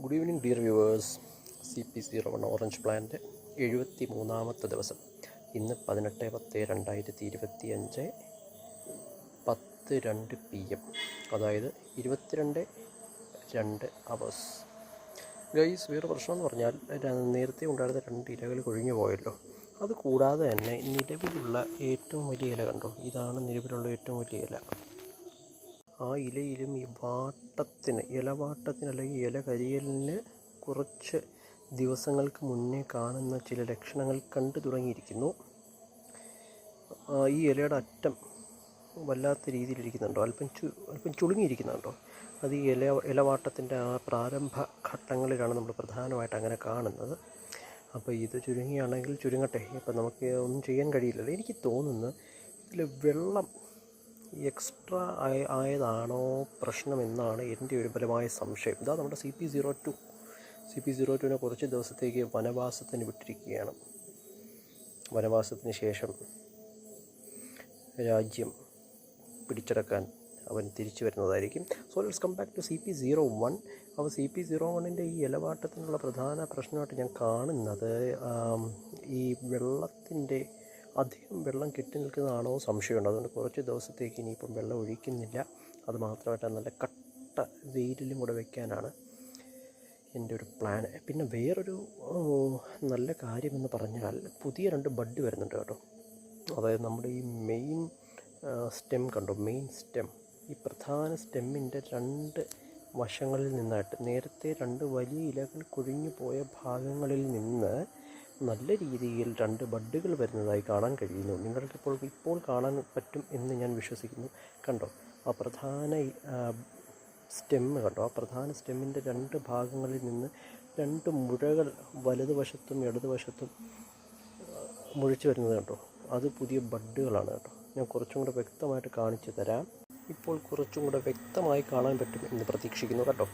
Good evening dear viewers. CP01 orange plant 73ാമത്തെ ദിവസം. ഇന്ന് 18/10/2025 10:02 PM, അതായത് 22:02 hours. ഗൈസ്, വേറെ പ്രശ്നം എന്ന് പറഞ്ഞാൽ നേരത്തെ ഉണ്ടായിരുന്ന 2 ഇലകൾ കൊഴിഞ്ഞു പോയല്ലോ. അത് കൂടാതെ തന്നെ നിലവിലുള്ള ഏറ്റവും വലിയ ഇല കണ്ടോ, ഇതാണ് നിലവിലുള്ള ഏറ്റവും വലിയ ഇല. ആ ഇലയിലും ഈ ഇലവാട്ടത്തിന് അല്ലെങ്കിൽ ഇല കരിയലിന് കുറച്ച് ദിവസങ്ങൾക്ക് മുന്നേ കാണുന്ന ചില ലക്ഷണങ്ങൾ കണ്ടു തുടങ്ങിയിരിക്കുന്നു. ഈ ഇലയുടെ അറ്റം വല്ലാത്ത രീതിയിലിരിക്കുന്നുണ്ടോ, അല്പം ചുളുങ്ങിയിരിക്കുന്നുണ്ടോ. അത് ഈ ഇലവാട്ടത്തിൻ്റെ ആ പ്രാരംഭ ഘട്ടങ്ങളിലാണ് നമ്മൾ പ്രധാനമായിട്ട് അങ്ങനെ കാണുന്നത്. അപ്പോൾ ഇത് ചുരുങ്ങിയാണെങ്കിൽ ചുരുങ്ങട്ടെ, ഇപ്പം നമുക്ക് ഒന്നും ചെയ്യാൻ കഴിയില്ലല്ലോ. എനിക്ക് തോന്നുന്നു ഇതിൽ വെള്ളം എക്സ്ട്രാ ആയതാണോ പ്രശ്നമെന്നാണ് എൻ്റെ ഒരു ബലമായ സംശയം. ഇതാ നമ്മുടെ CP02 കുറച്ച് ദിവസത്തേക്ക് വനവാസത്തിന് വിട്ടിരിക്കുകയാണ്. വനവാസത്തിന് ശേഷം രാജ്യം പിടിച്ചെടുക്കാൻ അവൻ തിരിച്ചു വരുന്നതായിരിക്കും. So let's come back to CP01. അപ്പോൾ CP01ൻ്റെ ഈ ഇലവാട്ടത്തിനുള്ള പ്രധാന പ്രശ്നമായിട്ട് ഞാൻ കാണുന്നത് ഈ വെള്ളത്തിൻ്റെ അധികം വെള്ളം കെട്ടി നിൽക്കുന്നതാണോ സംശയമുണ്ട്. അതുകൊണ്ട് കുറച്ച് ദിവസത്തേക്ക് ഇനിയിപ്പം വെള്ളം ഒഴിക്കുന്നില്ല. അത് മാത്രമായിട്ട് നല്ല കട്ട വെയിലിലും കൂടെ വയ്ക്കാനാണ് എൻ്റെ ഒരു പ്ലാൻ. പിന്നെ വേറൊരു നല്ല കാര്യമെന്ന് പറഞ്ഞാൽ പുതിയ 2 ബഡ് വരുന്നുണ്ട് കേട്ടോ. അതായത് നമ്മുടെ ഈ മെയിൻ സ്റ്റെം കണ്ടോ, മെയിൻ സ്റ്റെം, ഈ പ്രധാന സ്റ്റെമ്മിൻ്റെ 2 വശങ്ങളിൽ നിന്നായിട്ട് നേരത്തെ 2 വലിയ ഇലകൾ കൊഴിഞ്ഞു പോയ ഭാഗങ്ങളിൽ നിന്ന് നല്ല രീതിയിൽ 2 ബഡുകൾ വരുന്നതായി കാണാൻ കഴിയുന്നു. ഇപ്പോൾ കാണാൻ പറ്റും എന്ന് ഞാൻ വിശ്വസിക്കുന്നു. കണ്ടോ, ആ പ്രധാന സ്റ്റെമ്മ് കണ്ടോ, ആ പ്രധാന സ്റ്റെമ്മിൻ്റെ 2 ഭാഗങ്ങളിൽ നിന്ന് 2 മുഴകൾ വലതുവശത്തും ഇടതുവശത്തും മുഴിച്ചു വരുന്നത് കണ്ടോ. അത് പുതിയ ബഡുകളാണ് കേട്ടോ. ഞാൻ കുറച്ചും കൂടെ വ്യക്തമായിട്ട് കാണിച്ചു തരാം. ഇപ്പോൾ കുറച്ചും കൂടെ വ്യക്തമായി കാണാൻ പറ്റും എന്ന് പ്രതീക്ഷിക്കുന്നു കേട്ടോ.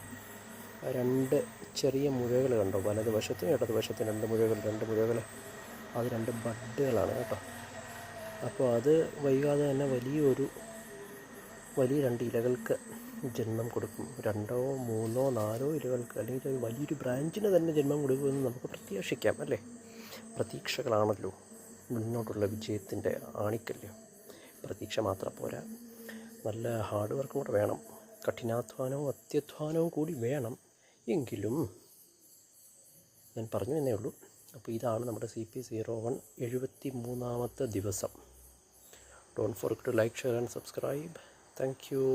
2 ചെറിയ മുഴകൾ കണ്ടോ, വലതുവശത്തും ഇടതുവശത്തും 2 മുഴകൾ. അത് 2 ബഡുകളാണ് കേട്ടോ. അപ്പോൾ അത് വൈകാതെ തന്നെ വലിയ 2 ഇലകൾക്ക് ജന്മം കൊടുക്കും. 2, 3, 4 ഇലകൾക്ക്, അല്ലെങ്കിൽ വലിയൊരു ബ്രാഞ്ചിന് തന്നെ ജന്മം കൊടുക്കുമെന്ന് നമുക്ക് പ്രത്യാശിക്കാം അല്ലേ. പ്രതീക്ഷകളാണല്ലോ മുന്നോട്ടുള്ള വിജയത്തിൻ്റെ ആണിക്കല്ല്. പ്രതീക്ഷ മാത്രം പോരാ, നല്ല ഹാർഡ് വർക്കും കൂടെ വേണം. കഠിനാധ്വാനവും അത്യധ്വാനവും കൂടി വേണം. എങ്കിലും ഞാൻ പറഞ്ഞു എന്നേ ഉള്ളൂ. അപ്പോൾ ഇതാണ് നമ്മുടെ CP01 73ാമത്തെ ദിവസം. Don't forget to like, share and subscribe. Thank U.